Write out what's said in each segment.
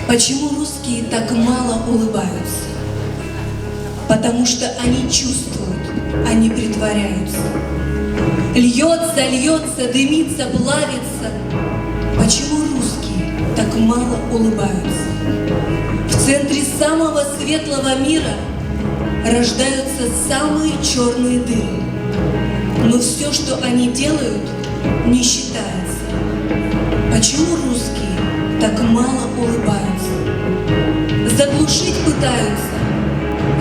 Почему русские так мало улыбаются? Потому что они чувствуют, они притворяются. Льется, льется, дымится, плавится. Почему русские так мало улыбаются? В центре самого светлого мира рождаются самые черные дыры. Но все, что они делают, не считается. Почему русские так мало улыбаются? Заглушить пытаются.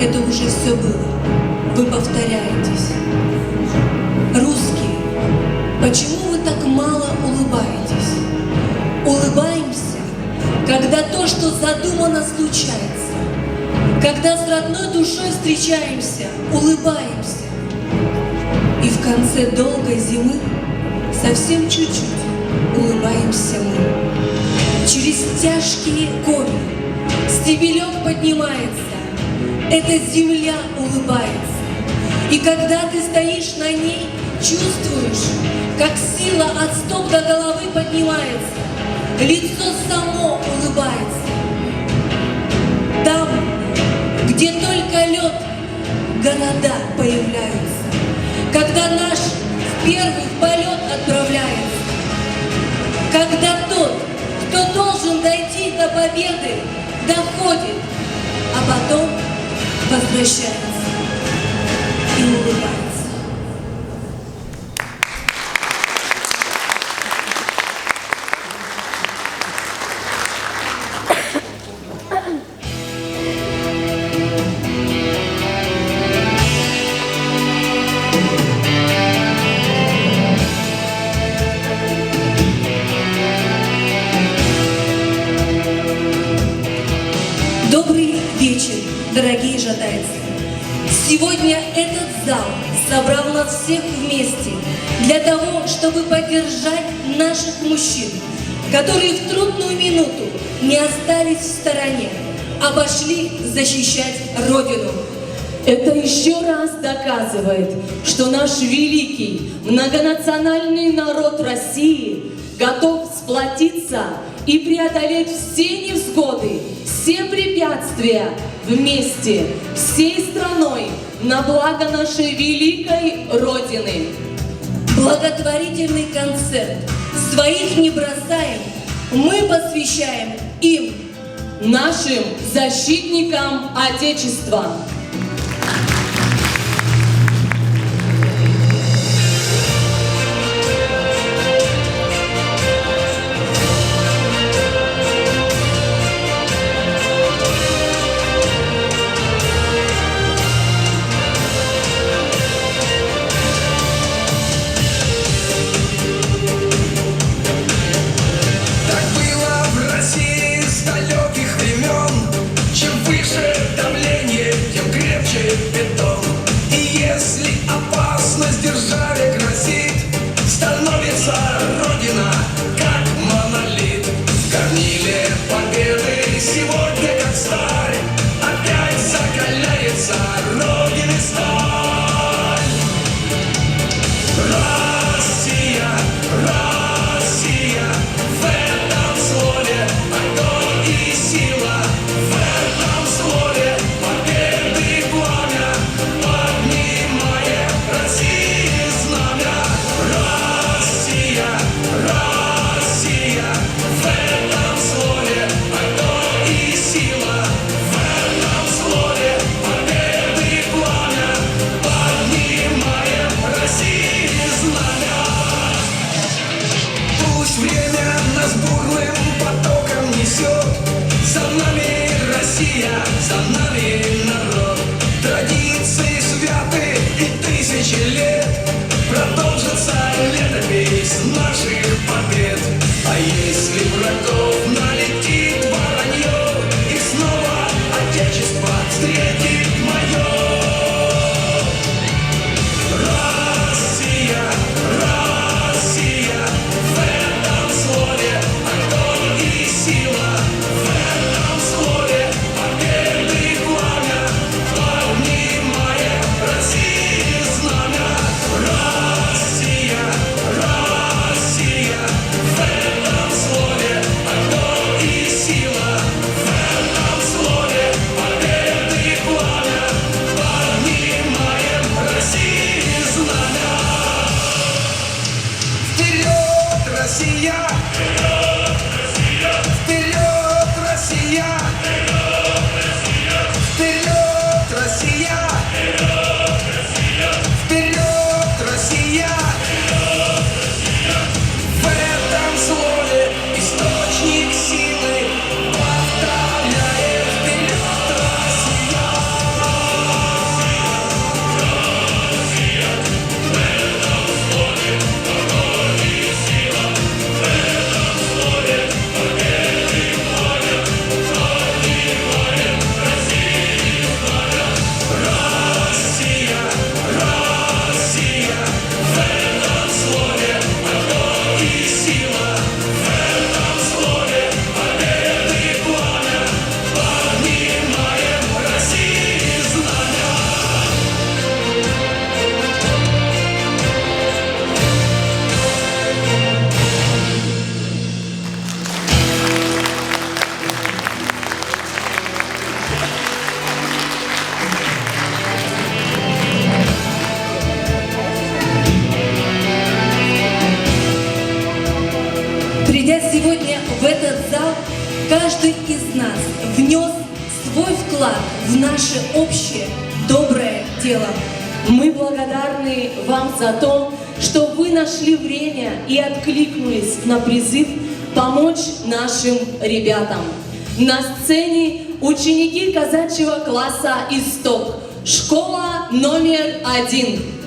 Это уже все было. Вы повторяетесь. Русские, почему вы так мало улыбаетесь? Улыбаемся, когда то, что задумано, случается. Когда с родной душой встречаемся, улыбаемся. И в конце долгой зимы совсем чуть-чуть улыбаемся мы. Через тяжкие годы стебелек поднимается, эта земля улыбается. И когда ты стоишь на ней, чувствуешь, как сила от стоп до головы поднимается, лицо само улыбается. Там, где только лед, города появляются. Когда наш в первый полет отправляется. Когда тот, кто должен дойти до победы, доходит, а потом возвращается и улыбается. Добрый вечер, дорогие жадайцы! Сегодня этот зал собрал нас всех вместе для того, чтобы поддержать наших мужчин, которые в трудную минуту не остались в стороне, а пошли защищать Родину. Это еще раз доказывает, что наш великий многонациональный народ России готов сплотиться и преодолеть все невзгоды, все препятствия вместе, всей страной на благо нашей великой Родины. Благотворительный концерт «Своих не бросаем» мы посвящаем им, нашим защитникам Отечества. Сила в этом слове победы. Россия! Вперед, Россия! Вперед, Россия! Вперед, Россия! В этом слове источник силы. Повторяем: вперед, Россия! Придя сегодня в этот зал, каждый из нас внес свой вклад в наше общее доброе дело. Мы благодарны вам за то, что вы нашли время и откликнулись на призыв помочь нашим ребятам. На сцене ученики казачьего класса «Исток», школа номер 1.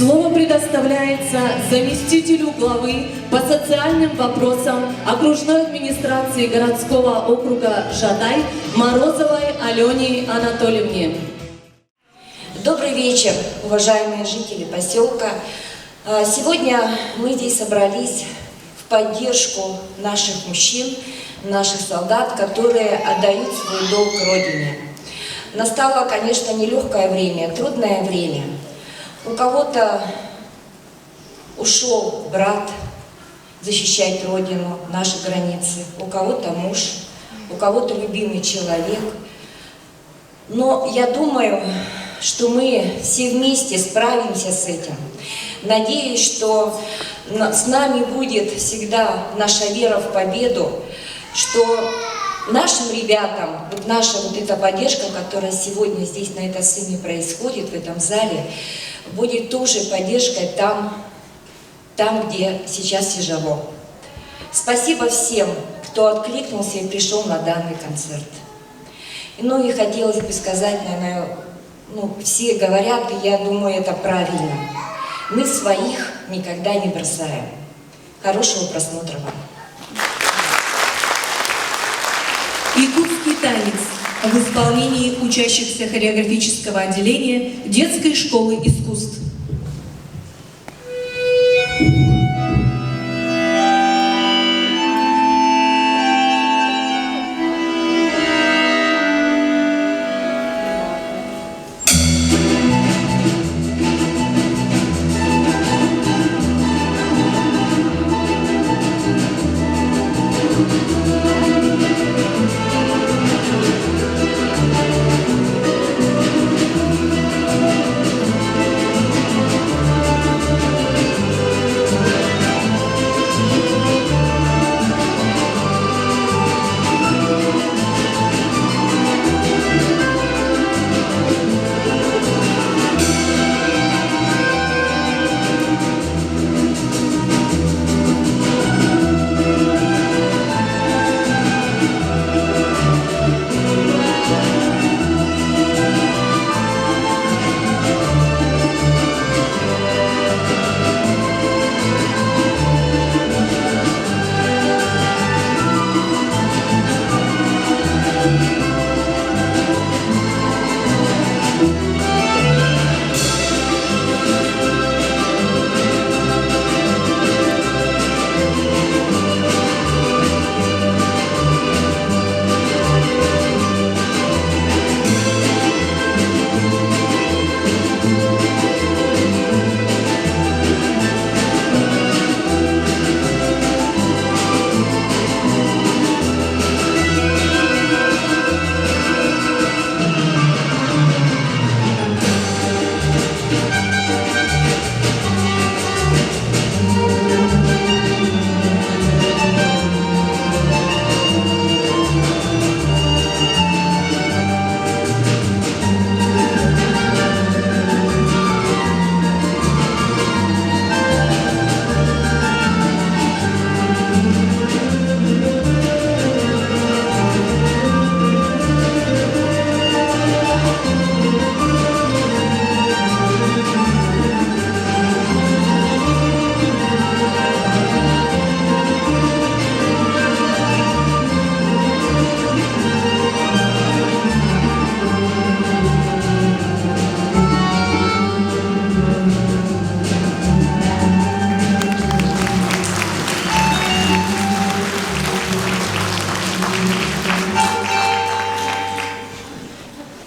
Слово предоставляется заместителю главы по социальным вопросам окружной администрации городского округа Жадай Морозовой Алене Анатольевне. Добрый вечер, уважаемые жители поселка. Сегодня мы здесь собрались в поддержку наших мужчин, наших солдат, которые отдают свой долг Родине. Настало, конечно, нелегкое время, трудное время. У кого-то ушел брат защищать Родину, наши границы, у кого-то муж, у кого-то любимый человек. Но я думаю, что мы все вместе справимся с этим. Надеюсь, что с нами будет всегда наша вера в победу, что нашим ребятам, вот наша вот эта поддержка, которая сегодня здесь на этой сцене происходит, в этом зале, будет тоже поддержкой там, где сейчас тяжело. Спасибо всем, кто откликнулся и пришел на данный концерт. Ну и хотелось бы сказать, наверное, все говорят, и я думаю, это правильно. Мы своих никогда не бросаем. Хорошего просмотра вам. Якутский танец в исполнении учащихся хореографического отделения детской школы искусств.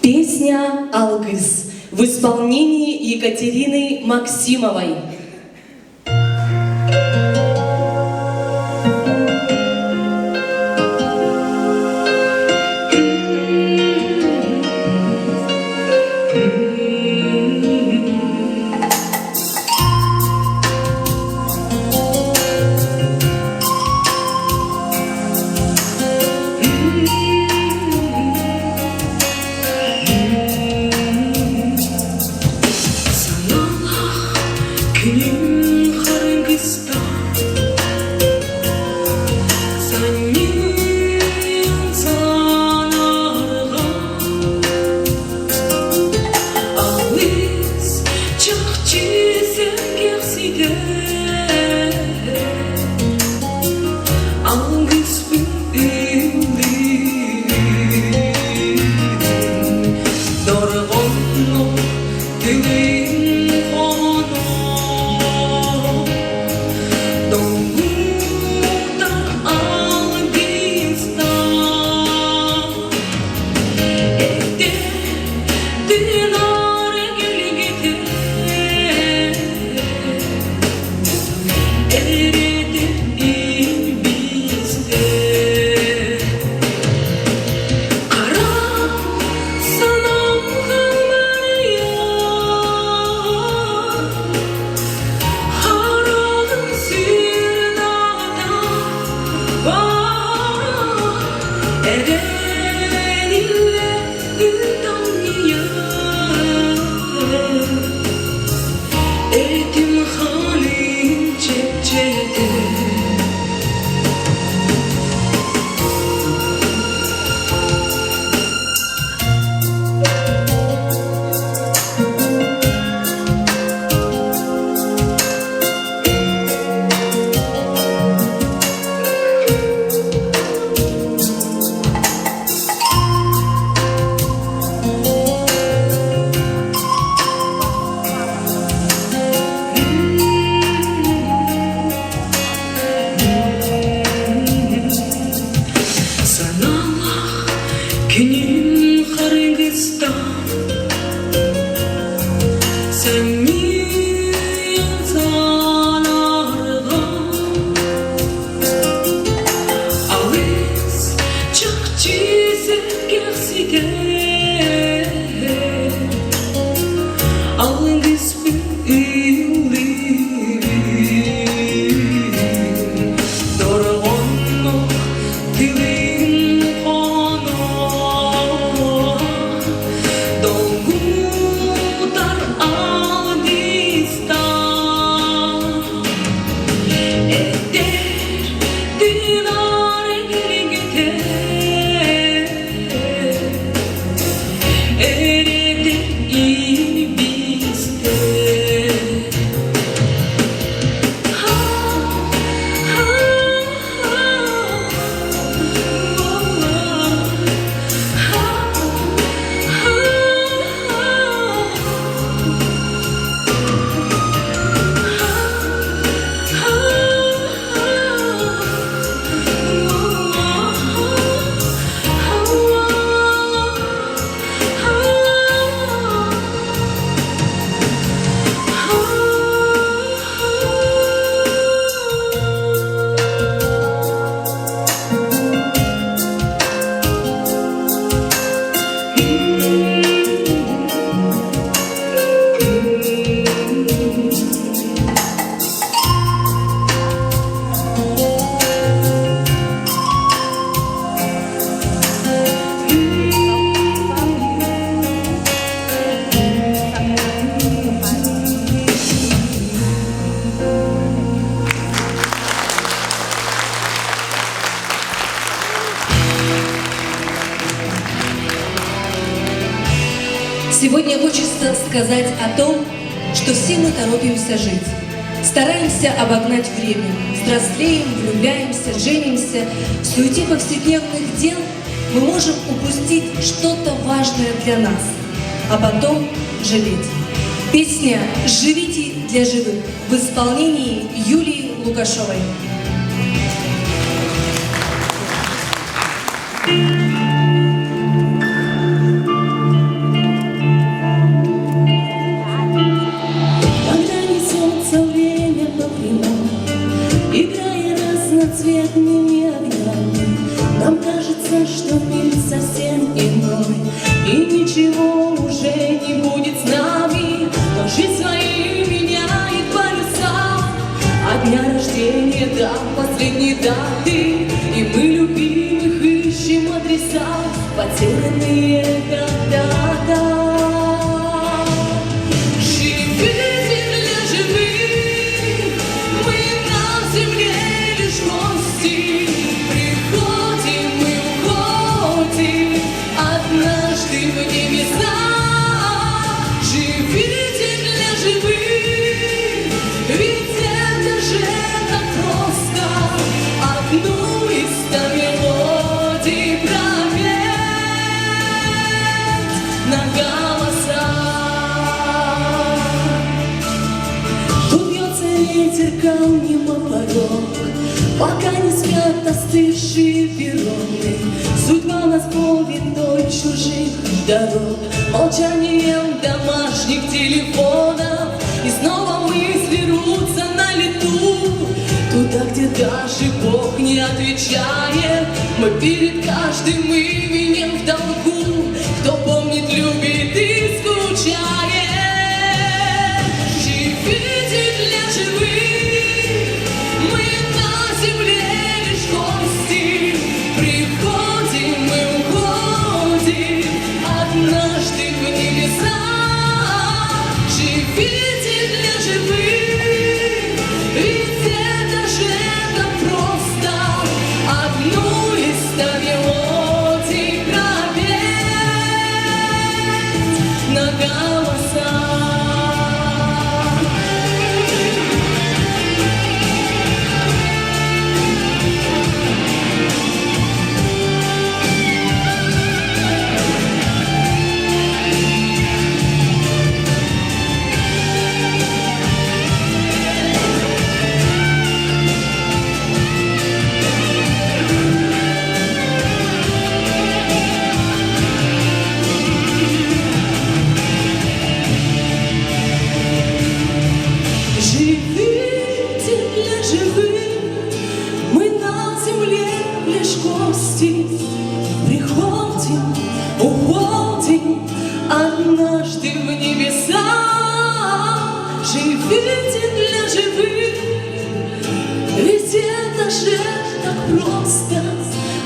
Песня «Алгыс» в исполнении Екатерины Максимовой. Sanallah тилим оно долгудар албиста эте динар гилгите эреде илбисте кара санам халмария харалым сирнада эредиле дилдания этим халим чечете саналах киним харгиста сәннен заларға алыс чақчисе кексите алгыс билли дорогонно тилим оно долгудар албиста этер динар гилгите эреде илбисте Сегодня хочется сказать о том, что все мы торопимся жить. Стараемся обогнать время, взрослеем, влюбляемся, женимся. В суете повседневных дел мы можем упустить что-то важное для нас, а потом жалеть. Песня «Живите для живых» в исполнении Юлии Лукашовой. Когда несется время по прямой, играя разноцветными огнями, нам кажется, что мир совсем иной, и ничего уже не будет с нами. Но жизнь своей меняет полюса, от дня рождения до последней даты, и мы любимых ищем адреса, потерянные когда-то. Однажды в небеса живите для живых, ведь это же так просто. Одно шаг, пока не спят остывшие перроны. Судьба нас гонит вдоль чужих дорог, молчанием домашних телефонов. И снова мысли рвутся на лету, туда, где даже Бог не отвечает. Мы перед каждым именем в долгу, кто помнит, любит и скучает. Живите для живых, мы на земле лишь гости. Приходим, мы уходим однажды в небеса. Живите для живых, ведь это же так просто. Одну из 100 мелодий пропеть на голоса. Живите для живых, мы на земле лишь гости. Приходим, уходим однажды в небеса. Живите для живых, ведь это же так просто.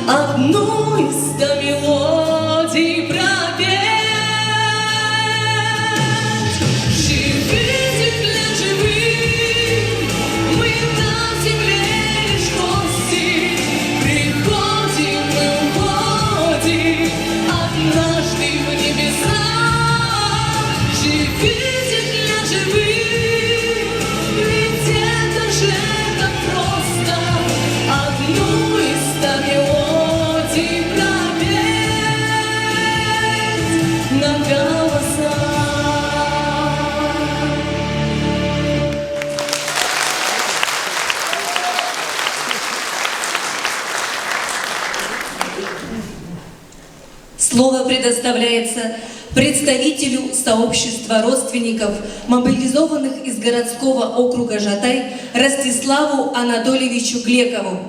Одну из 100 мелодий пропеть. Живите для живых, мы на земле лишь гости. Приходим, мы уходим однажды в небеса. Живите для живых, ведь это же так просто. Одну из 100 мелодий пропеть на голоса. Слово предоставляется представителю сообщества родственников, мобилизованных из городского округа Жатай, Ростиславу Анатольевичу Глекову.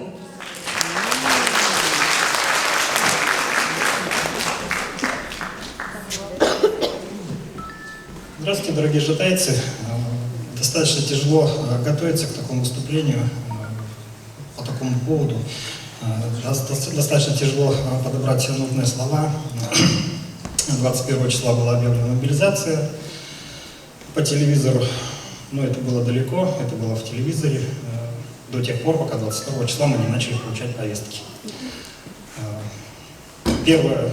Здравствуйте, дорогие жатайцы. Достаточно тяжело готовиться к такому выступлению по такому поводу. Достаточно тяжело подобрать все нужные слова. 21 числа была объявлена мобилизация по телевизору, но это было далеко, это было в телевизоре до тех пор, пока 22 числа мы не начали получать повестки. Первая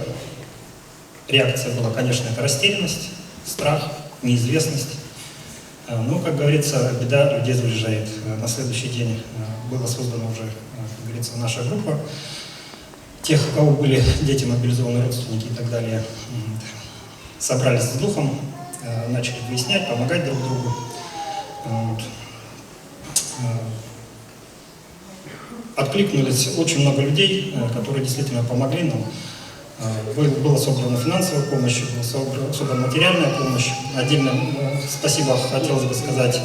реакция была, конечно, это растерянность, страх, неизвестность. Но, как говорится, беда людей сближает. На следующий день была создана уже, как говорится, наша группа. Тех, у кого были дети, мобилизованные родственники и так далее, собрались с духом, начали выяснять, помогать друг другу. Откликнулись очень много людей, которые действительно помогли нам. Была собрана финансовая помощь, была собрана материальная помощь. Отдельно спасибо хотелось бы сказать.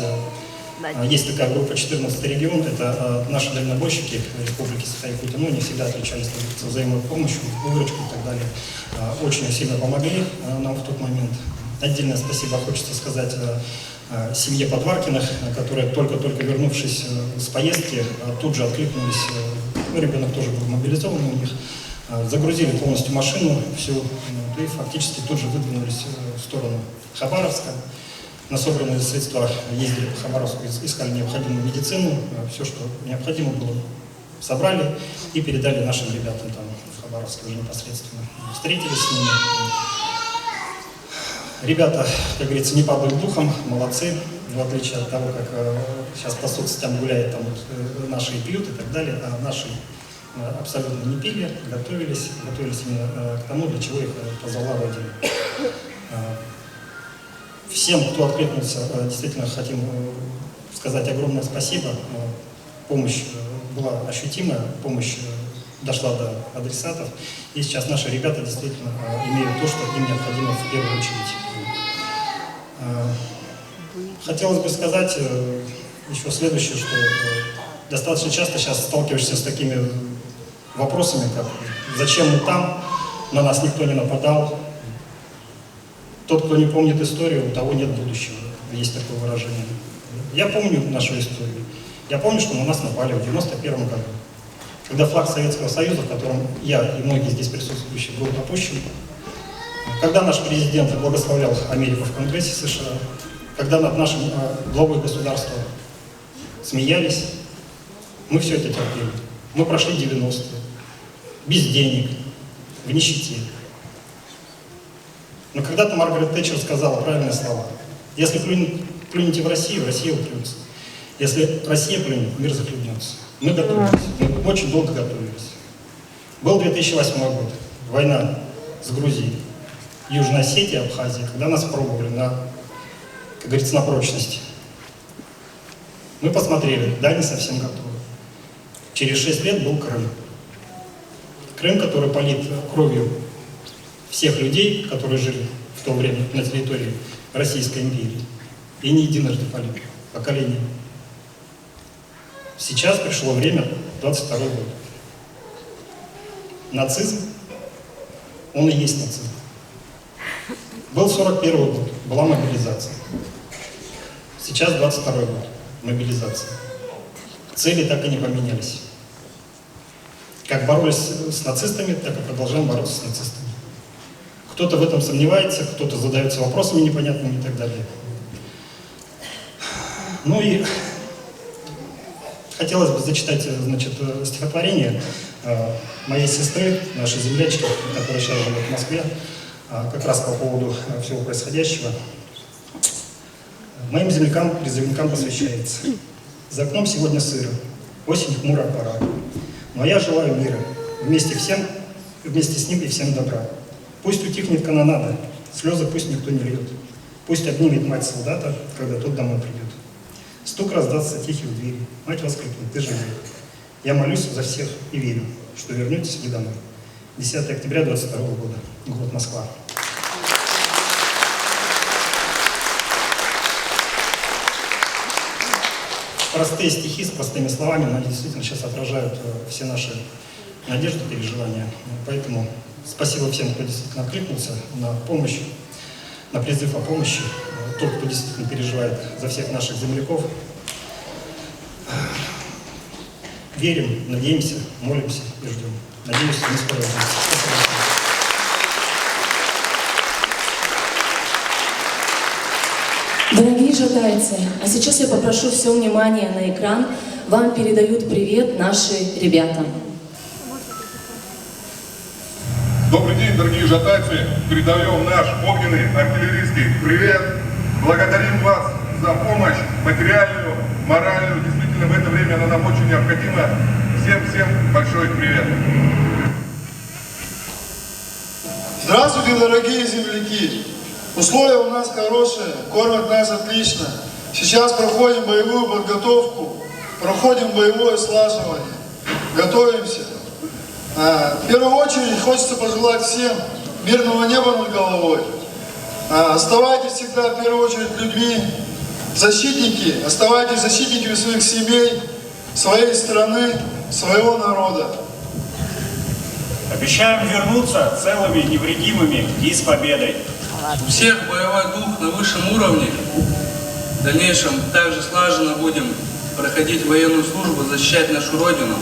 Есть такая группа 14 регион, это наши дальнобойщики Республики Саха-Якутия, но они всегда отличались взаимной помощью, выручкой и так далее. Очень сильно помогли нам в тот момент. Отдельное спасибо хочется сказать семье Подваркиных, которые только-только вернувшись с поездки, тут же откликнулись. Ребенок тоже был мобилизован у них. Загрузили полностью машину всю и фактически тут же выдвинулись в сторону Хабаровска. На собранные средства ездили по Хабаровску, искали необходимую медицину, все, что необходимо было, собрали и передали нашим ребятам там в Хабаровске уже непосредственно. Встретились с ними. Ребята, как говорится, не падают духом, молодцы, в отличие от того, как сейчас по соцсетям гуляет, там наши пьют и так далее, а наши абсолютно не пили, готовились именно к тому, для чего их позвала Родина. Всем, кто откликнулся, действительно хотим сказать огромное спасибо. помощь была ощутимая, помощь дошла до адресатов. И сейчас наши ребята действительно имеют то, что им необходимо в первую очередь. Хотелось бы сказать еще следующее, что достаточно часто сейчас сталкиваешься с такими вопросами, как «Зачем мы там? На нас никто не нападал». Тот, кто не помнит историю, у того нет будущего. Есть такое выражение. Я помню нашу историю. Я помню, что на нас напали в 1991 году, когда флаг Советского Союза, в котором я и многие здесь присутствующие был опущен, когда наш президент благословлял Америку в Конгрессе США, когда над нашим главой государства смеялись, мы все это терпели. Мы прошли 90-е, без денег, в нищете. Но когда-то Маргарет Тэтчер сказала правильные слова. Если плюнете в Россию, Россия уплюнется. Если Россия плюнет, мир захлебнется. Мы готовились, мы очень долго готовились. Был 2008 год, война с Грузией, Южной Осетией, Абхазией, когда нас пробовали на, как говорится, на прочность. Мы посмотрели, да, не совсем готовы. Через 6 лет был Крым. Крым, который полит кровью всех людей, которые жили в то время на территории Российской империи. И не единожды полит, поколение. Сейчас пришло время, 22 год. Нацизм, он и есть нацизм. Был 41 год, была мобилизация. Сейчас 22 год, мобилизация. Цели так и не поменялись. Как боролись с нацистами, так и продолжаем бороться с нацистами. Кто-то в этом сомневается, кто-то задается вопросами непонятными и так далее. Ну и хотелось бы зачитать, значит, стихотворение моей сестры, нашей землячки, которая сейчас живет в Москве, как раз по поводу всего происходящего. Моим землякам, призывникам посвящается. За окном сегодня сыро, осень хмурая пора. Но я желаю мира, вместе с ним и всем добра. Пусть утихнет канонада, слезы пусть никто не льет. Пусть обнимет мать солдата, когда тот домой придет. Стук раздастся тихий в двери, мать воскликнет: ты живой. Я молюсь за всех и верю, что вернетесь вы домой. 10 октября 22 года, город Москва. Простые стихи с простыми словами, но они действительно сейчас отражают все наши надежды, переживания. Поэтому спасибо всем, кто действительно откликнулся на помощь, на призыв о помощи. Тот, кто действительно переживает за всех наших земляков. Верим, надеемся, молимся и ждем. Надеюсь, не скоро увидимся. Дорогие жадайцы, а сейчас я попрошу все внимание на экран. Вам передают привет наши ребята. Добрый день, дорогие жадайцы. Передаем наш огненный артиллерийский привет. Благодарим вас за помощь материальную, моральную. Действительно, в это время она нам очень необходима. Всем большой привет. Здравствуйте, дорогие земляки! Условия у нас хорошие, кормят нас отлично. Сейчас проходим боевую подготовку, проходим боевое слаживание, готовимся. В первую очередь хочется пожелать всем мирного неба над головой. Оставайтесь всегда в первую очередь людьми, защитники, оставайтесь защитниками своих семей, своей страны, своего народа. Обещаем вернуться целыми, невредимыми и с победой. У всех боевой дух на высшем уровне. В дальнейшем также слаженно будем проходить военную службу, защищать нашу Родину,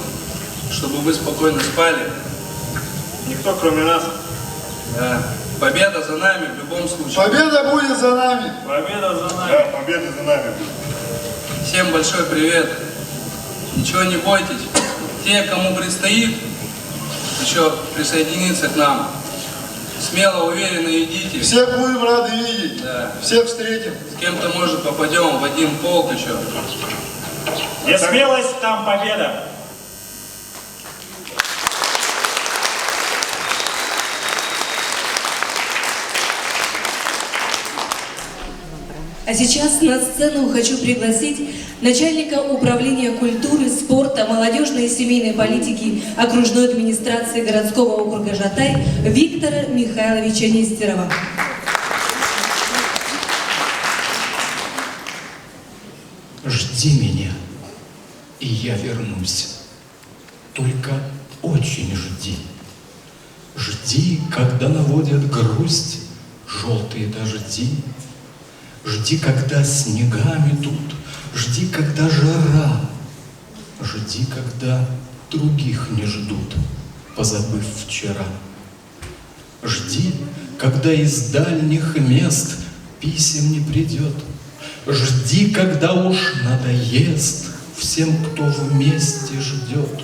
чтобы вы спокойно спали. Никто, кроме нас. Да. Победа за нами в любом случае. Победа будет за нами. Победа за нами. Да, победа за нами. Всем большой привет. Ничего не бойтесь. Те, кому предстоит еще присоединиться к нам, смело, уверенно идите. Всех будем рады видеть. Да. Всех встретим. С кем-то, может, попадем в один полк еще. Где смелость, там победа. А сейчас на сцену хочу пригласить начальника управления культуры, спорта, молодежной и семейной политики окружной администрации городского округа Жатай Виктора Михайловича Нестерова. Жди меня, и я вернусь. Только очень жди. Жди, когда наводят грусть желтые дожди. Жди, когда снегами тут. Жди, когда жара. Жди, когда других не ждут, позабыв вчера. Жди, когда из дальних мест писем не придет. Жди, когда уж надоест всем, кто вместе ждет.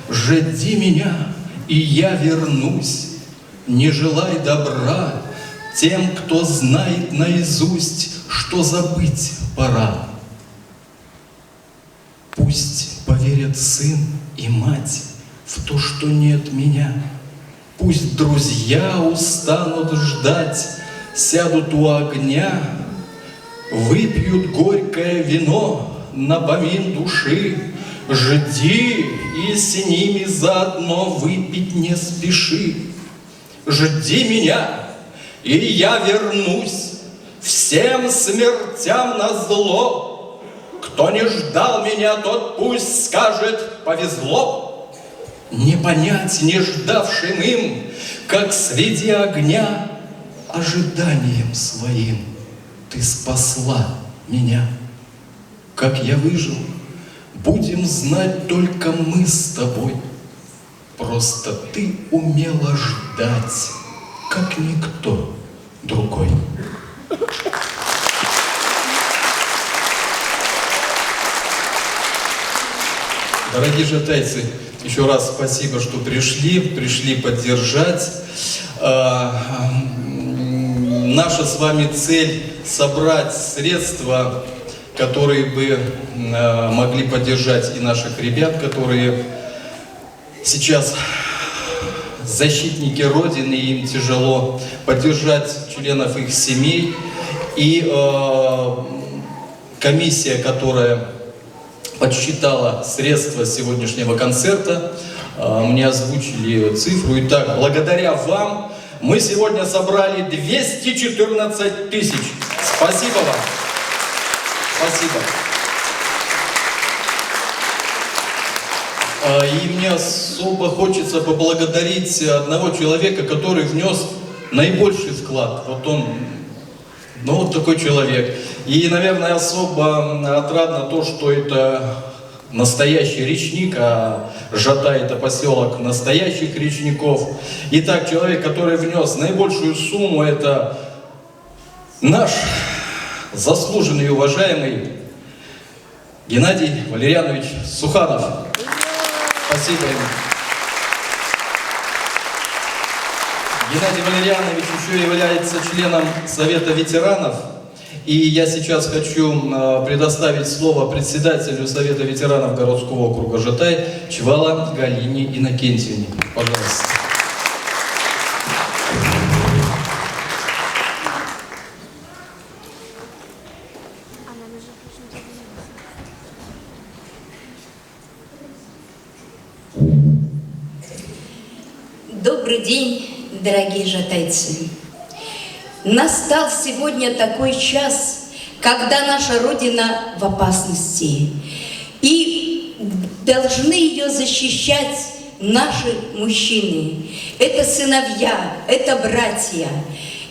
Жди меня, и я вернусь. Не желай добра тем, кто знает наизусть, что забыть пора. Пусть поверят сын и мать в то, что нет меня. Пусть друзья устанут ждать, сядут у огня, выпьют горькое вино на помин души. Жди, и с ними заодно выпить не спеши. Жди меня, и я вернусь всем смертям назло. Кто не ждал меня, тот пусть скажет: повезло. Не понять не ждавшим им, как среди огня, ожиданием своим ты спасла меня. Как я выжил, будем знать только мы с тобой. Просто ты умела ждать, как никто другой. Дорогие жатайцы, еще раз спасибо, что пришли поддержать. Наша с вами цель — собрать средства, которые бы могли поддержать и наших ребят, которые сейчас защитники Родины, им тяжело, поддержать членов их семей. И комиссия, которая подсчитала средства сегодняшнего концерта, мне озвучили цифру. Итак, благодаря вам мы сегодня собрали 214 тысяч. Спасибо вам. Спасибо. И мне особо хочется поблагодарить одного человека, который внес наибольший вклад. Вот он, вот такой человек. И, наверное, особо отрадно то, что это настоящий речник, а Жатай — это поселок настоящих речников. Итак, человек, который внес наибольшую сумму, это наш заслуженный и уважаемый Геннадий Валерьянович Суханов. Спасибо ему. Геннадий Валерьянович еще является членом Совета ветеранов. И я сейчас хочу предоставить слово председателю Совета ветеранов городского округа Жатай Чвала Галине Иннокентьевне. Пожалуйста. Добрый день, дорогие жатайцы! Настал сегодня такой час, когда наша Родина в опасности. И должны ее защищать наши мужчины. Это сыновья, это братья.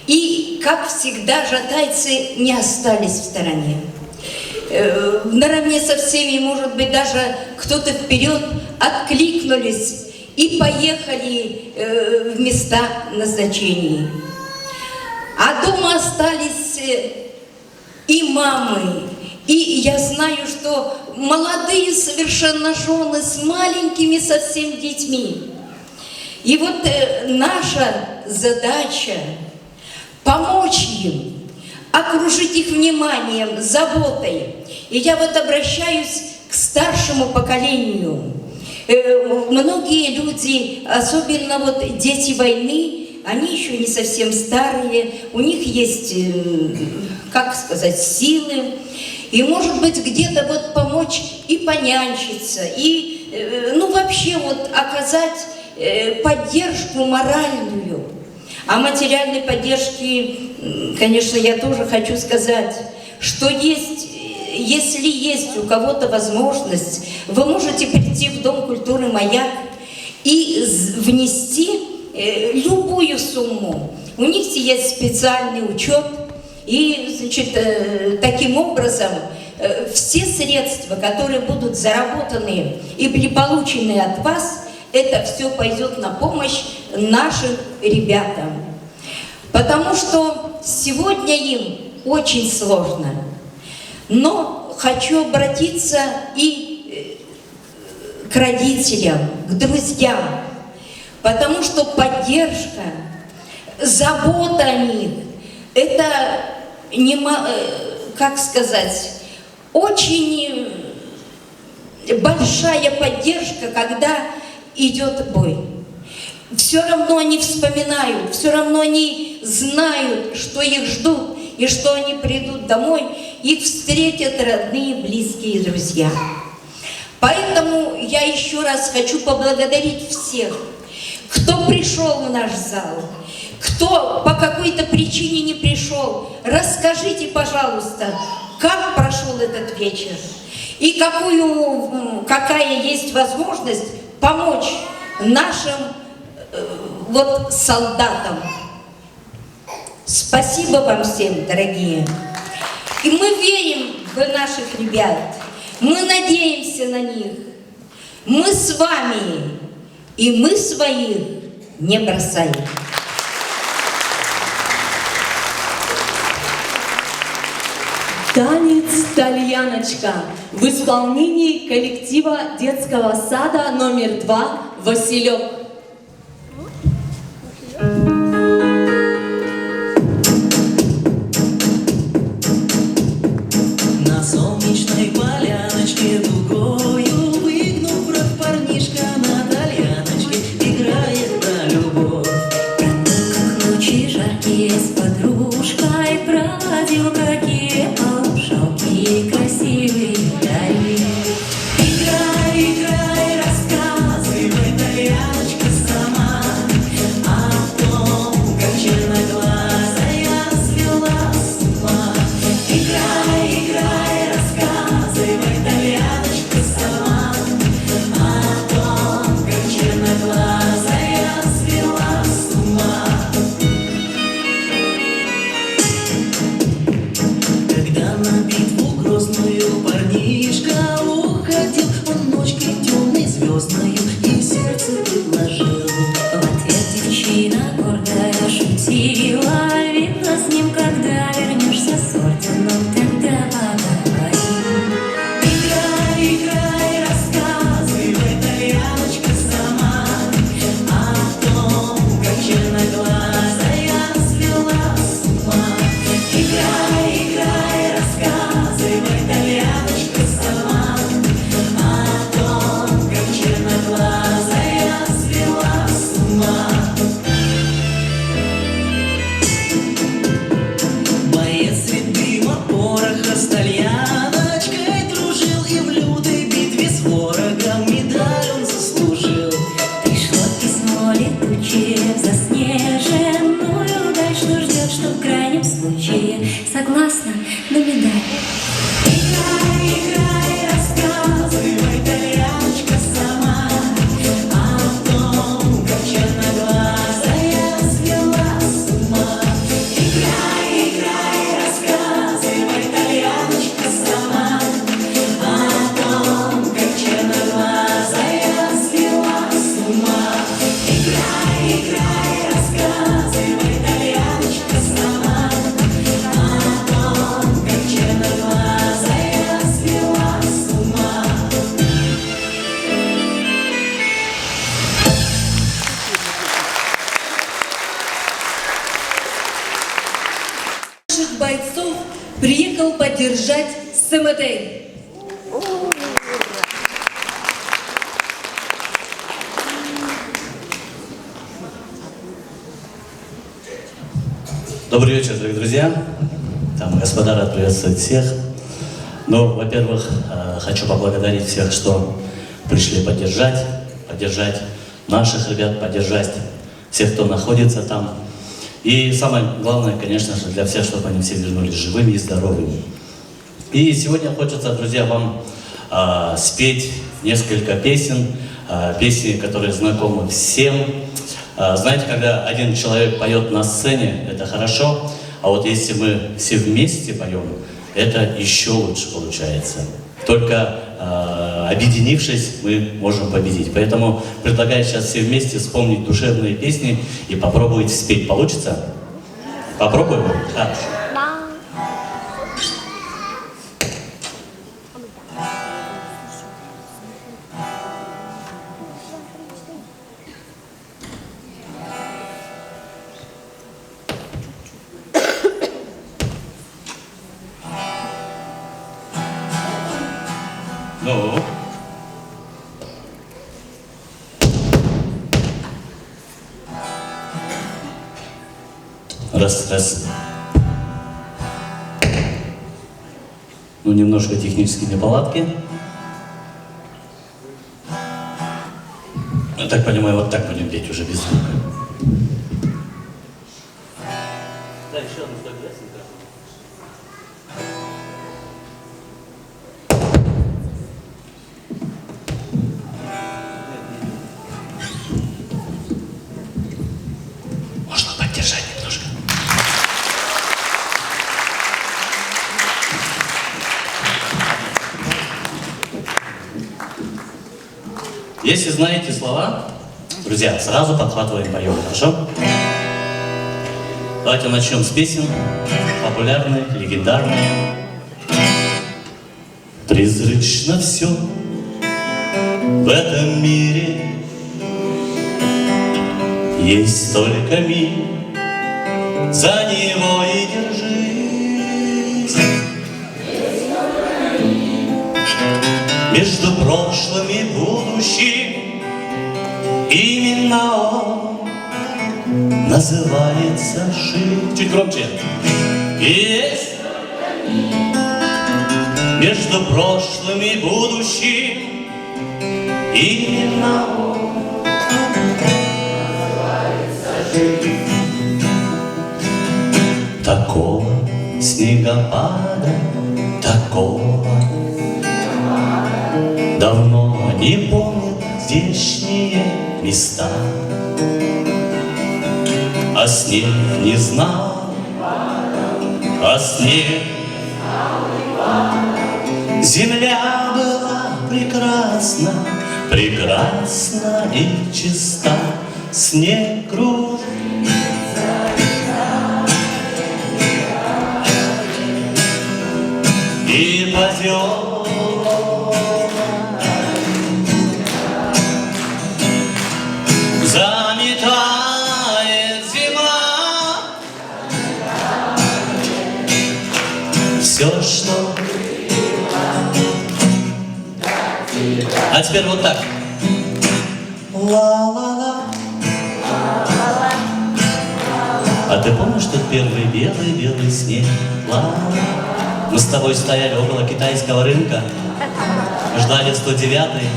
И, как всегда, жатайцы не остались в стороне. Наравне со всеми, может быть, даже кто-то вперед откликнулись и поехали в места назначений. А дома остались и мамы, и я знаю, что молодые совершенно жены с маленькими совсем детьми. И вот наша задача помочь им, окружить их вниманием, заботой. И я вот обращаюсь к старшему поколению. Многие люди, особенно вот дети войны, они еще не совсем старые, у них есть, как сказать, силы. И, может быть, где-то вот помочь и понянчиться, и, ну, вообще вот оказать поддержку моральную. А материальной поддержки, конечно, я тоже хочу сказать, что есть, если есть у кого-то возможность, вы можете прийти в Дом культуры «Маяк» и внести любую сумму. У них есть специальный учет, и, значит, таким образом все средства, которые будут заработаны и получены от вас, это все пойдет на помощь нашим ребятам. Потому что сегодня им очень сложно. Но хочу обратиться и к родителям, к друзьям, потому что поддержка, забота о них, это, как сказать, очень большая поддержка, когда идет бой. Все равно они вспоминают, все равно они знают, что их ждут, и что они придут домой, их встретят родные, близкие друзья. Поэтому я еще раз хочу поблагодарить всех, кто пришел в наш зал, кто по какой-то причине не пришел. Расскажите, пожалуйста, как прошел этот вечер и какая есть возможность помочь нашим вот солдатам. Спасибо вам всем, дорогие. И мы верим в наших ребят. Мы надеемся на них. Мы с вами. И мы своих не бросаем. Танец «Тальяночка» в исполнении коллектива детского сада номер 2 «Василек». На солнечной поляночке дугою выгнув рот, парнишка на тальяночке играет про любовь. Про то, как ночи жаркие с подружкой проводил, какие шалкие красивые дали. Играй, играй, рассказывай, тальяночка, сама о том, как черноглазая свела с ума. Играй, играй, рассказывай, тальяночка, сама о том, как черноглазая свела с ума. Когда на битву грозную парнишка уходил, он ночкой темной звездною и сердце предложил. В ответ девчина гордая шутила: видно с ним, когда вернешься с орденом, тогда поговорим. Играй, играй, рассказывай, тальяночка, сама о том, как черноглазая свела с ума. Играй, играй, рассказывай, тальяночка, сама о том, как черноглазая свела с ума. Боец средь дыма пороха с тальяночкой дружил, и в лютой битве с ворогом медаль он заслужил. Пришло письмо летучее в заснеженную даль, что ждет, что в крайнем случае согласна на медаль. Играй, играй, рассказывай, тальяночка, сама о том, как черноглазая свела с ума. Играй, играй, рассказывай, тальяночка, сама о том, как черноглазая свела с ума. Играй, играй, рассказывай, тальяночка, сама о том, как черноглазая свела с ума. Наших бойцов приехал поддержать СМТ. Добрый вечер, дорогие друзья. Там господа рад приветствовать всех. Ну, во-первых, хочу поблагодарить всех, что пришли поддержать наших ребят, поддержать всех, кто находится там. И самое главное, конечно же, для всех, чтобы они все вернулись живыми и здоровыми. И сегодня хочется, друзья, вам спеть несколько песен, песни, которые знакомы всем. Знаете, когда один человек поет на сцене, это хорошо, а вот если мы все вместе поем, это еще лучше получается. Только объединившись, мы можем победить. Поэтому предлагаю сейчас все вместе вспомнить душевные песни и попробовать спеть. Получится? Попробуем? Хорошо. Ну? Раз. Ну, немножко технические неполадки. Я так понимаю, вот так будем петь уже без звука. Да, еще одну стойку, да, синхронно? Можно поддержать немножко. Если знаете слова, друзья, сразу подхватываем поем, хорошо? Давайте начнем с песен, популярные, легендарные. Призрачно все в этом мире, есть только миг, за него и держись. Между прошлым и будущим именно он называется жизнь. Чуть громче. Есть между прошлым и будущим именно он называется жизнь. Такого снегопада, такого давно не помнят здешние места. А снег не знал, а снег земля была прекрасна, прекрасна и чиста. Снег кружится и позер заметает зима. Все, что... А теперь вот так. Ла-ла-ла. А ты помнишь тот первый белый-белый снег? Ла-ла. Мы с тобой стояли около китайского рынка, ждали 109-й.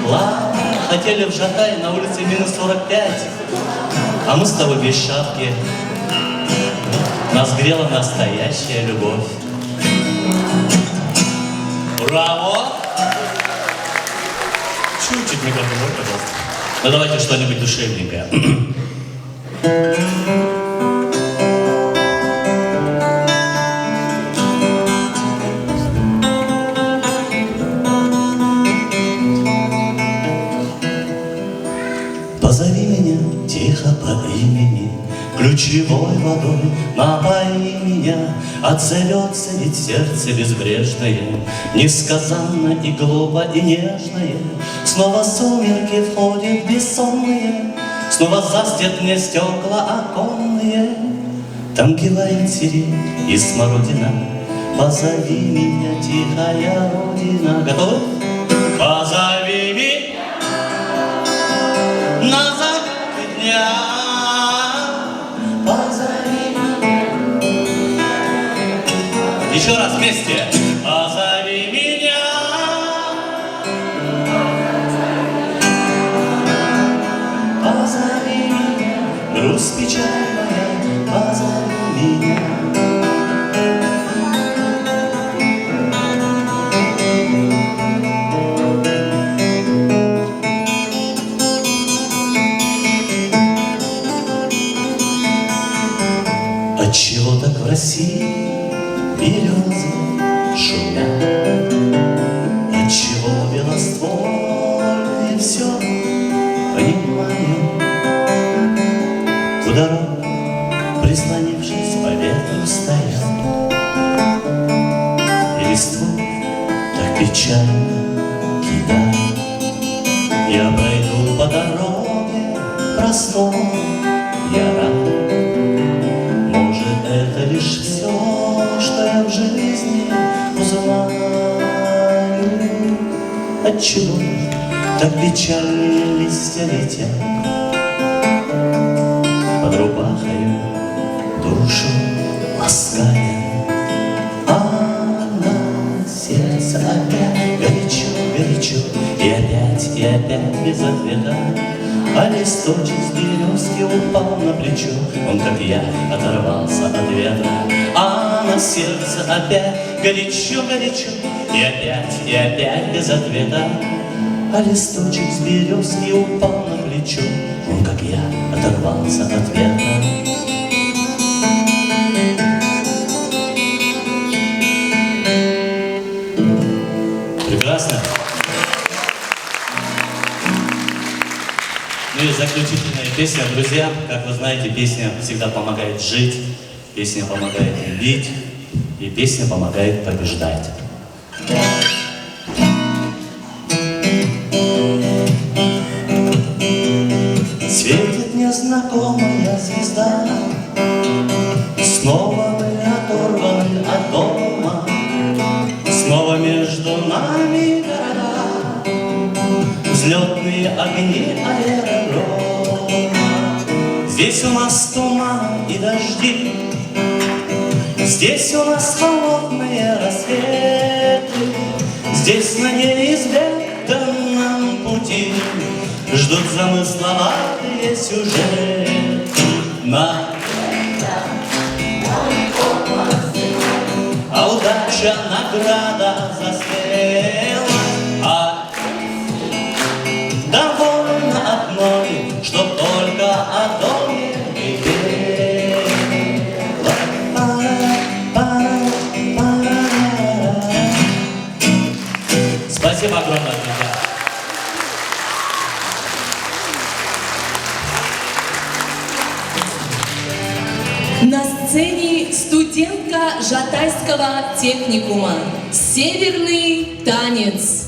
Ла-ла. Хотели в Жатай, на улице минус 45, а мы с тобой без шапки. Нас грела настоящая любовь. Браво! Чуть-чуть микрофон, пожалуйста. Ну давайте что-нибудь душевненькое. Позови меня тихо по имени, ключевой водой напои меня. Отзовется ведь сердце безбрежное, несказанно и глупо и нежное. Снова сумерки входят бессонные, снова застят мне стекла оконные. Там кивает сирень и смородина, позови меня, тихая родина. Готовы? Позови меня на закат дня, позови меня. Еще раз вместе. Позови меня. Позови меня, грусть печальная, позови меня. Отчего так в России березы шумят? Отчего белоствольные все понимают? У дорог, прислонившись по ветру, стоят, и листву так печально кидают. Я пройду по дороге простой, я рад. Может, это лишь все, что я в жизни узнаю. Отчего так печально листья летят под рубахою, душу лаская, а на сердце опять горячо, горячо, и опять без ответа. А листочек с березки упал на плечо, он, как я, оторвался от ветра. А на сердце опять горячо, горячо, и опять без ответа. А листочек с березки упал на плечо, он, как я, оторвался от ветра. Прекрасно. Ну и заключительная песня, друзья. Как вы знаете, песня всегда помогает жить, песня помогает любить, и песня помогает побеждать. Светит незнакомая звезда, снова мы оторваны от дома, снова между нами города, взлетные огни аэродрома. Здесь у нас туман и дожди, здесь у нас холодные рассветы, здесь на неизведанном пути ждут замысловатые сюжеты. А удача награда заспела, а довольно одной, чтоб только о доме и пела. Спасибо огромное, друзья. На сцене студентка Жатайского техникума «Северный танец».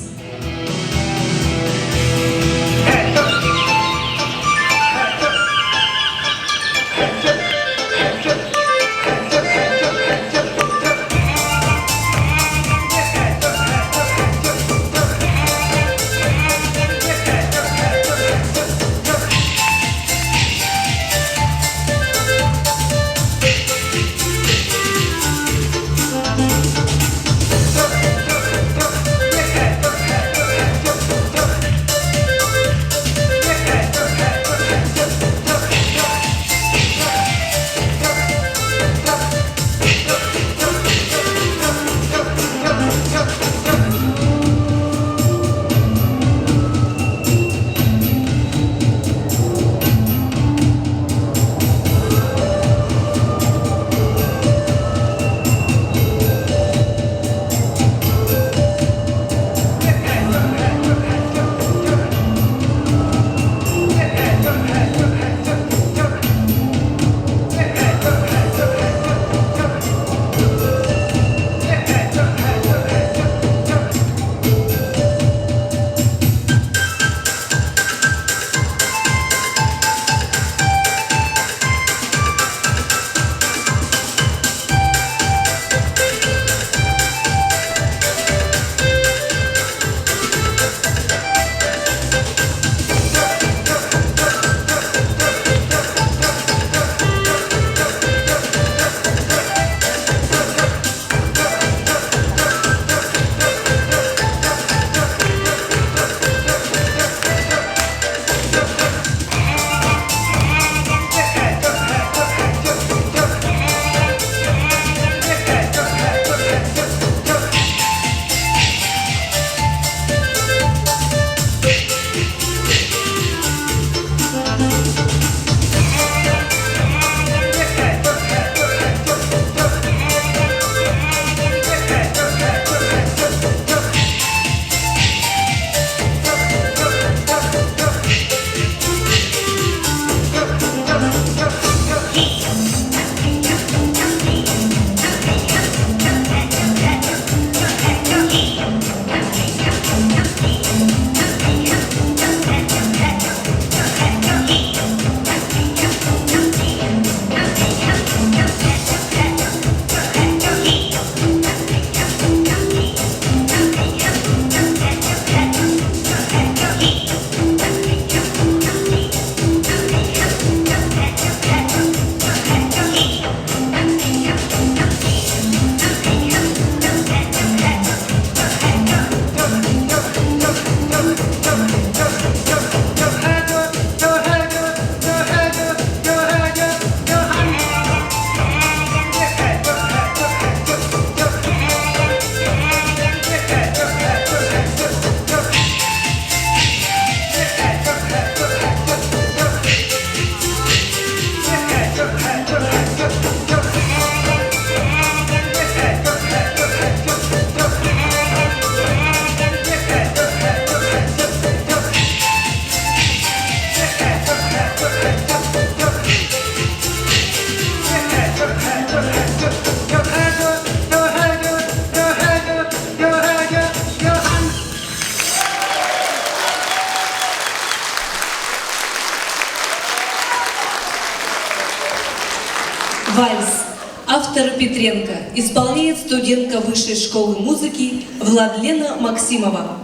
исполняет студентка Высшей школы музыки Владлена Максимова.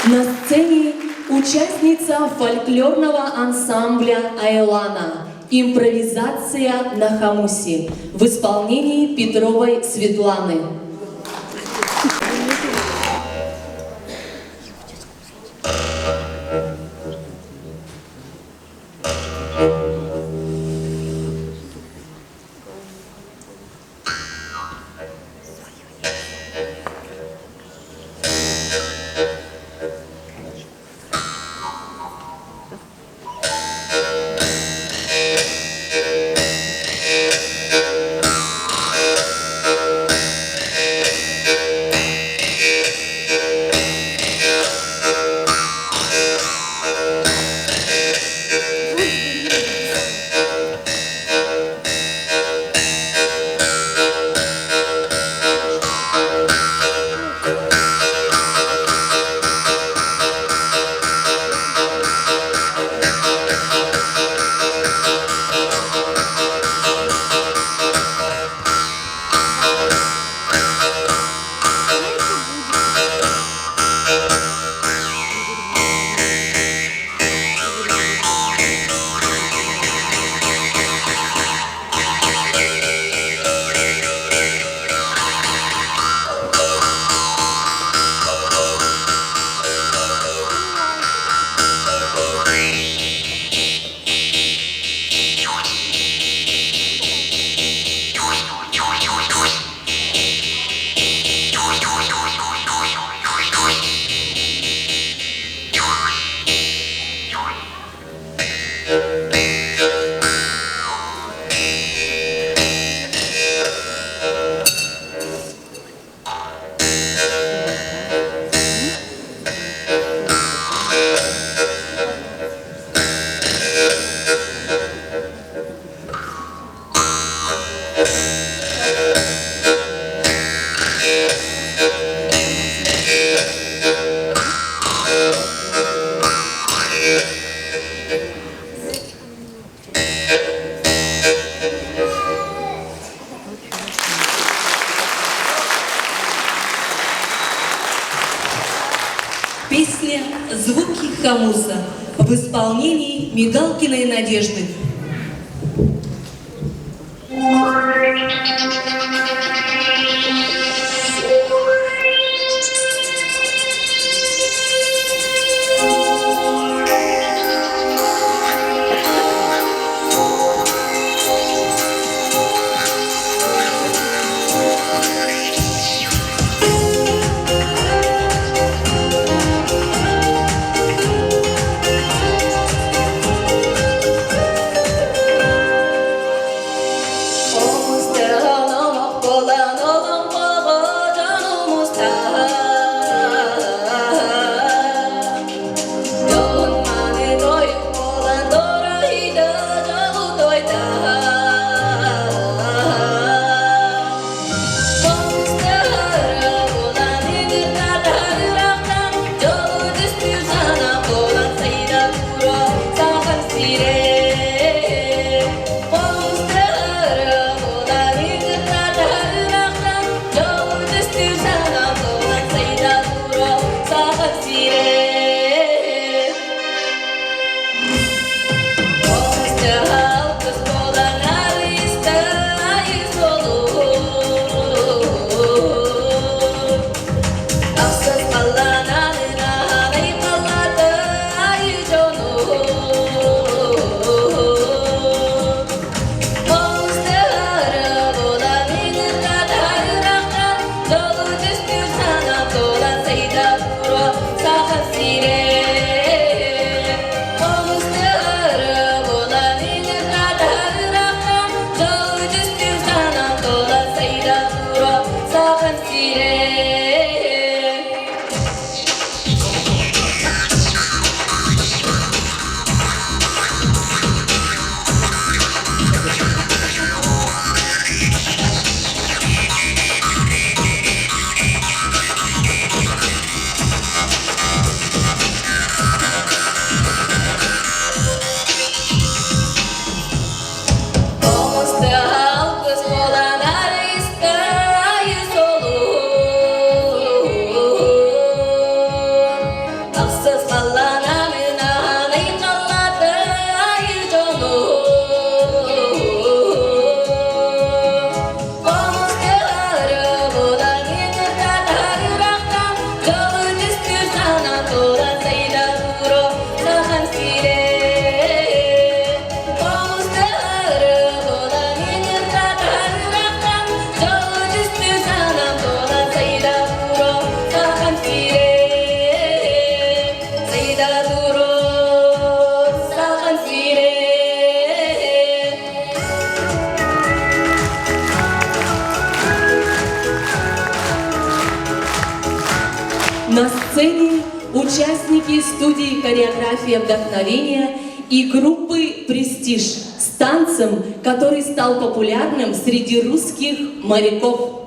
На сцене участница фольклорного ансамбля «Айлана» «Импровизация на хомусе» в исполнении Петровой Светланы. Песня «Звуки хомуса» в исполнении Мигалкиной Надежды. На сцене участники студии хореографии «Вдохновение» и группы «Престиж» с танцем, который стал популярным среди русских моряков.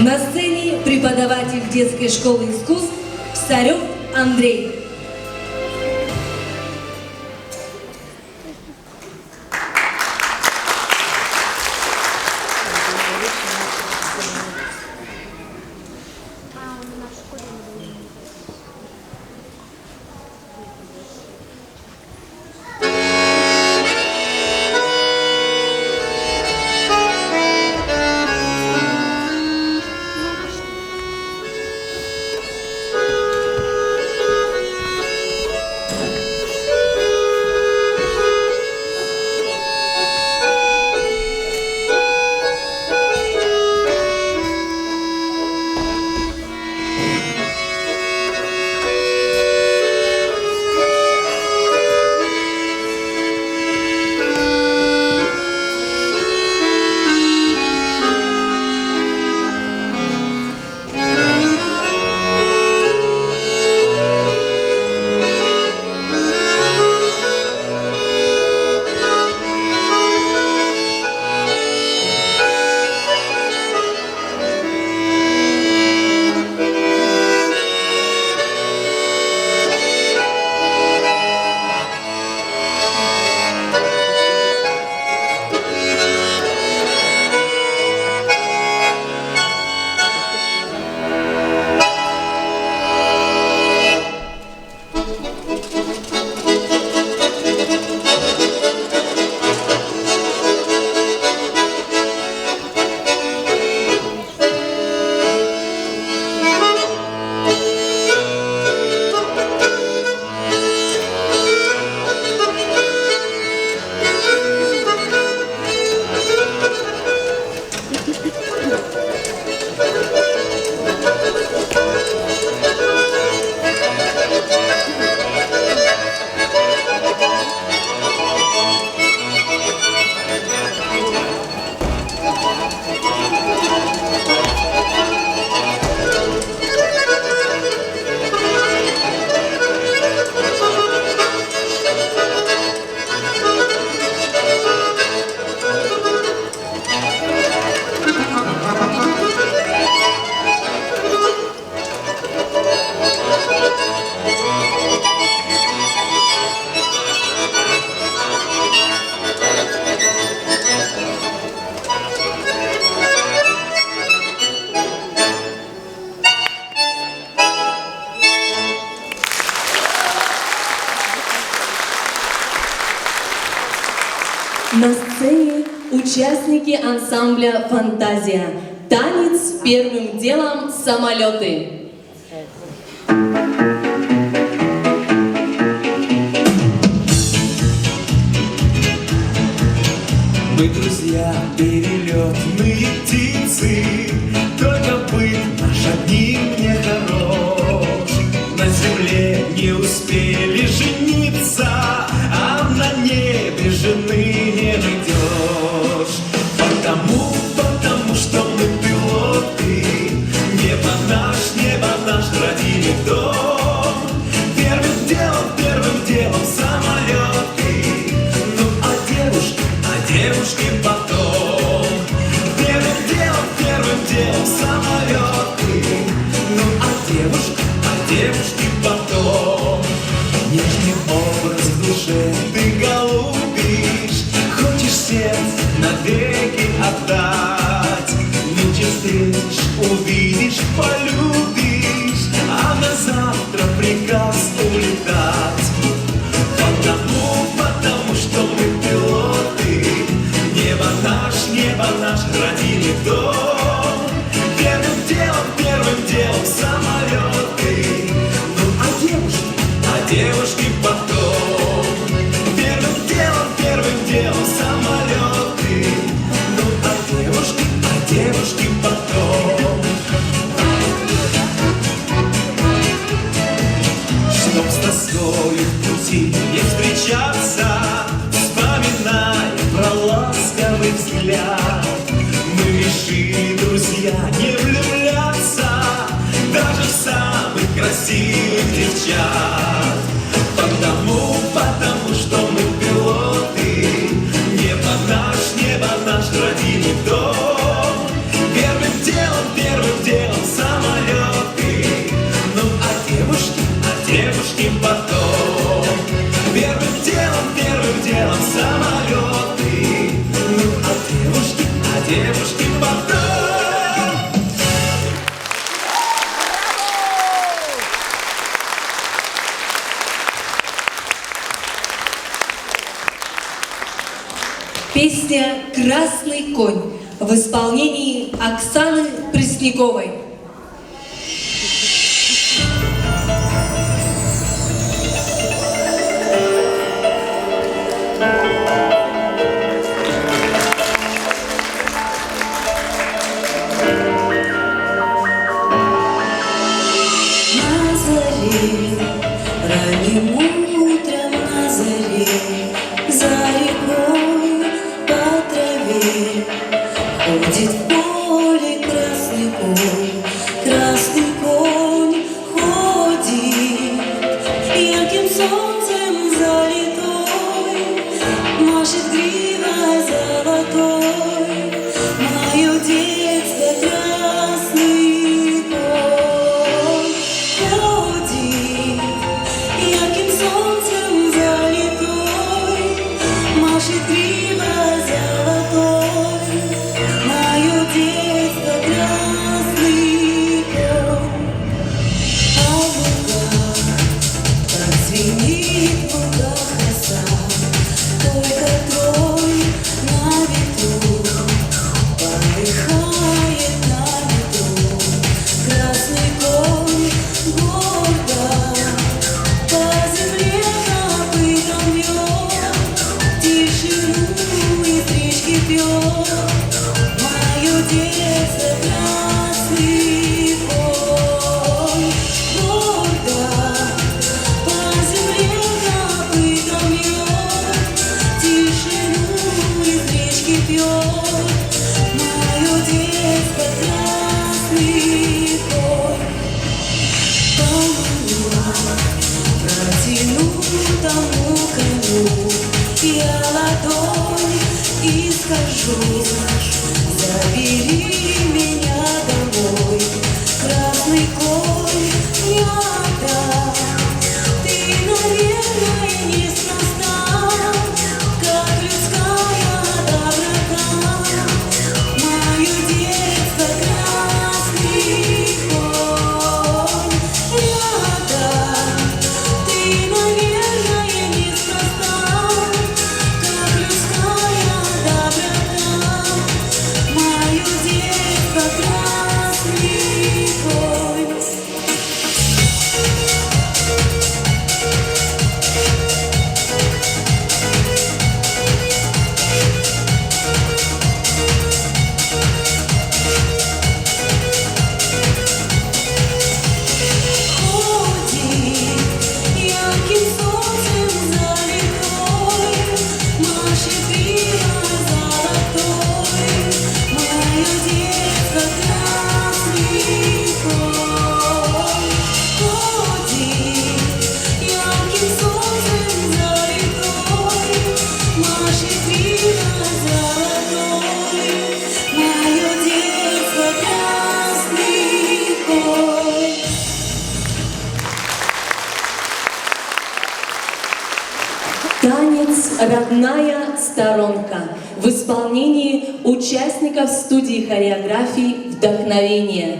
На сцене преподаватель детской школы искусств Псарев Андрей. участники ансамбля «Фантазия». Танец первым делом «Самолеты». Мы друзья, перелетные птицы, только быт наш одним не хорош. На земле не успели жениться, а на небе жены не найдешь. Потому что мы пилоты, небо наш родили дом. Первым делом самолеты, ну а девушки потом. Первым делом самолеты, ну а девушки потом. Нежный образ в душе ты голубишь, хочешь сердце навеки отдать. Нынче встретишь, увидишь, полюбишь, а на завтра приказ улетать. Потому что мы пилоты, небо наш родили дом. Первым делом самолеты, ну а девушки потом. Первым делом самолеты, ну а девушки потом. Чтоб с тоскою в пути не встречаться, вспоминай про ласковый взгляд. Мы решили, друзья, не влюбляться даже в самых красивых девчат. Потому что мы пилоты, небо наш родили дом. Первым делом самолеты, ну а девушки потом. Первым делом самолеты, ну а девушки потом. Песня «Красный конь» в исполнении Оксаны Пресняковой. На заре, ранним утром на заре, за рекой по траве ходит в поле красный конь ходит, ярким солнцем залитой, машет гривой золотой, мое детство красный конь ходит, ярким солнцем залитой, машет гривой золотой, мое детство красный конь. А в лугах, как звенит в лугах роса, только трой на ветру, полыхает на ветру, красный конь гордо по земле копытом бьет, тишину из речки пьет, мое детство красный конь гордо по земле копытом бьет, тишину из речки пьет, мое детство красный конь. Протяну тому коню я ладонь и скажу: забери меня домой, красный конь, не отдам. Ты, наверное, неспроста, как людская доброта, мое детство красный конь, не отдам. Ты, наверное, неспроста, как людская доброта, участников студии хореографии «Вдохновение».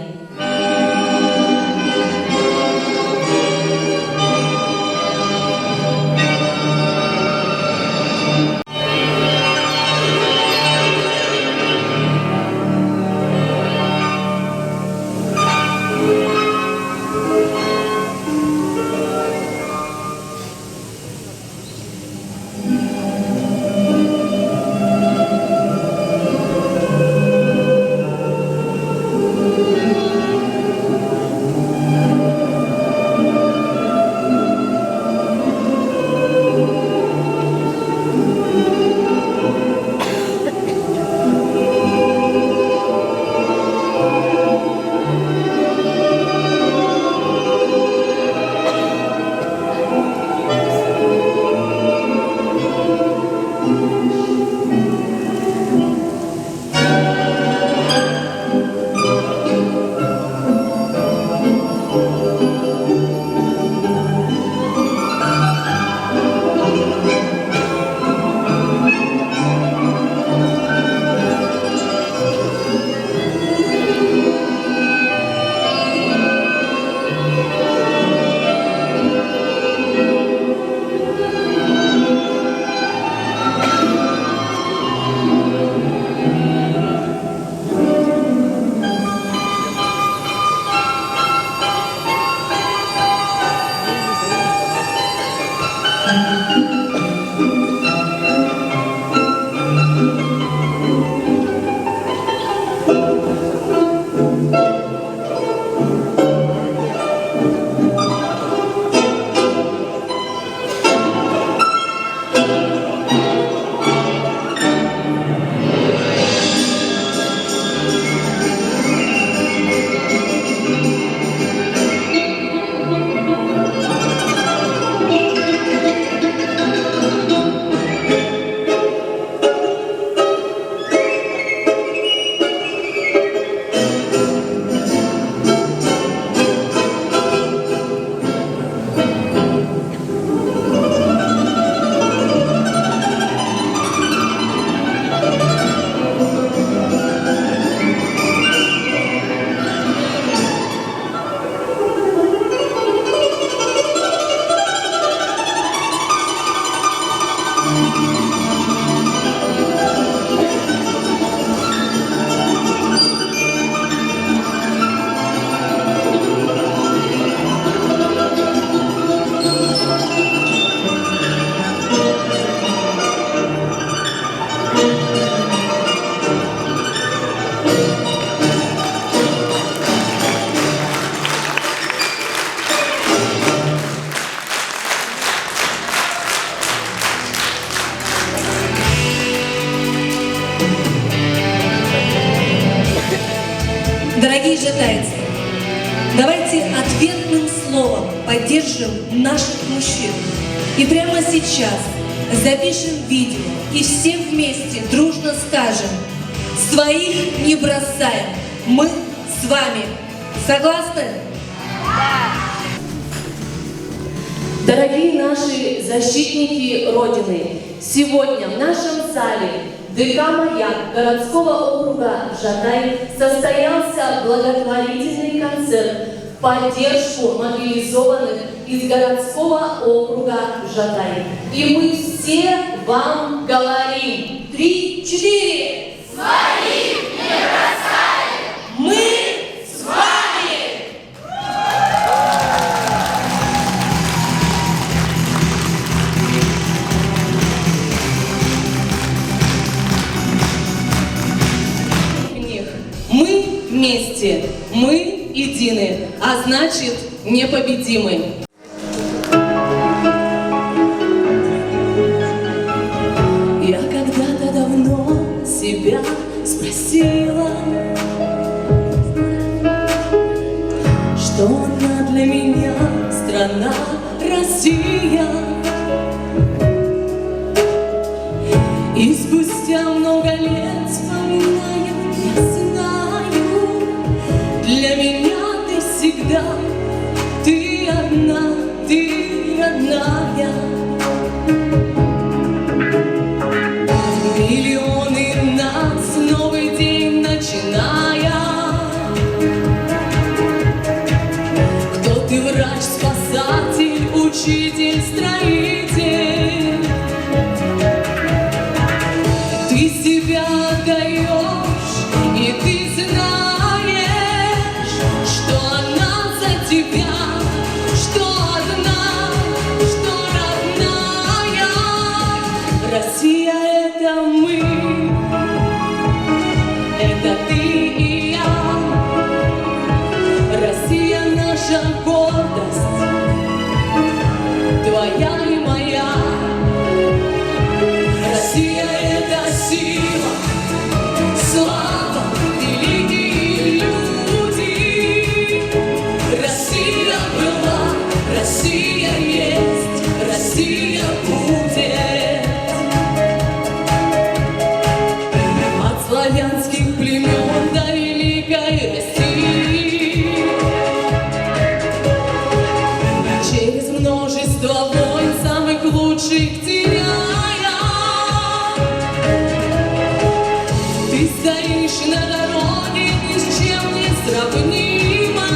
Дорогие жатайцы, давайте ответным словом поддержим наших мужчин. И прямо сейчас запишем видео и все вместе дружно скажем: своих не бросаем, мы с вами. Согласны? Дорогие наши защитники Родины, сегодня в нашем зале ДК «Маяк» городского округа Жатай состоялся благотворительный концерт в поддержку мобилизованных из городского округа Жатай. И мы все вам говорим: 3, 4. Своих не бросаем! Мы с вами! Мы вместе, мы едины, а значит непобедимы. Я когда-то давно себя спросила, что она для меня страна Россия. И спустя много лет вспоминаю, я знаю, для меня ты всегда, ты одна, ты родная. Миллионы нас вновь и я. Россия наша гордость, твоя и моя. Россия это сила, слава, великие люди. Россия была, Россия есть, Россия будет. От славянских племен до великой России, через множество войн самых лучших теряя, ты стоишь на дороге ни с чем не сравнима,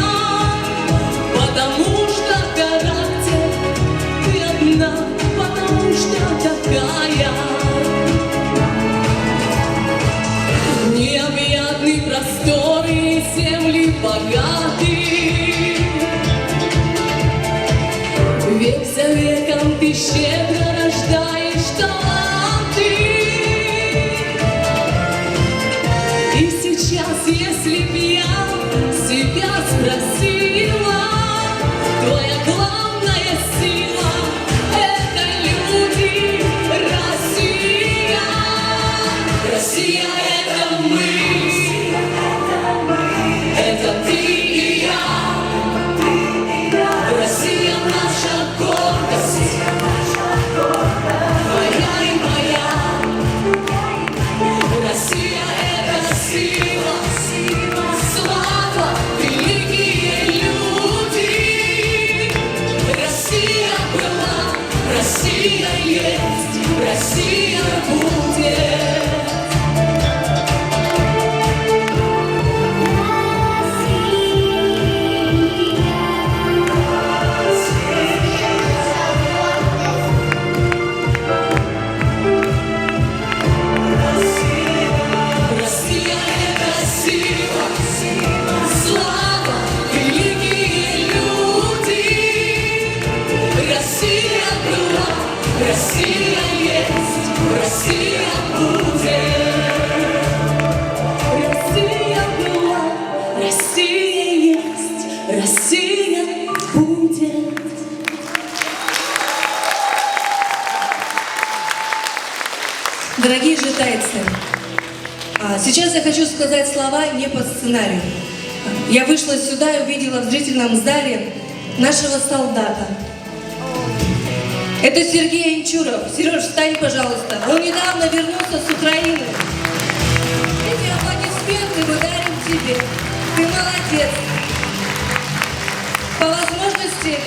потому что характер ты одна, потому что такая. Необъятны просторы и земли богаты, век за веком ты щедро рождаешь таланты. И сейчас, если б я себя спросила, твоя главная сила — это люди. Россия, Россия — это мы, это ты и я. Россия — наша гордость, твоя и моя. Россия — это сила, слава, великие люди. Россия была, Россия есть, Россия будет. Россия это сила, слава, великие люди. Россия была, Россия есть, Россия будет. Россия была, Россия есть, Россия будет. Дорогие житайцы, сейчас я хочу сказать слова не по сценарию. Я вышла сюда и увидела в зрительном зале нашего солдата. Это Сергей Инчуров. Сереж, встань, пожалуйста. Он недавно вернулся с Украины. Эти аплодисменты мы дарим тебе. Ты молодец. По возможности,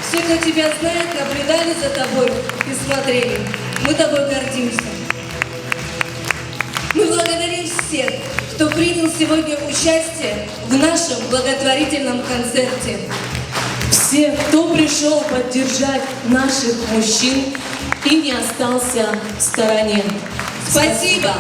все, кто тебя знает, наблюдали за тобой и смотрели. Мы тобой гордимся. Мы благодарим всех, кто принял сегодня участие в нашем благотворительном концерте. Все, кто пришел поддержать наших мужчин и не остался в стороне. Спасибо!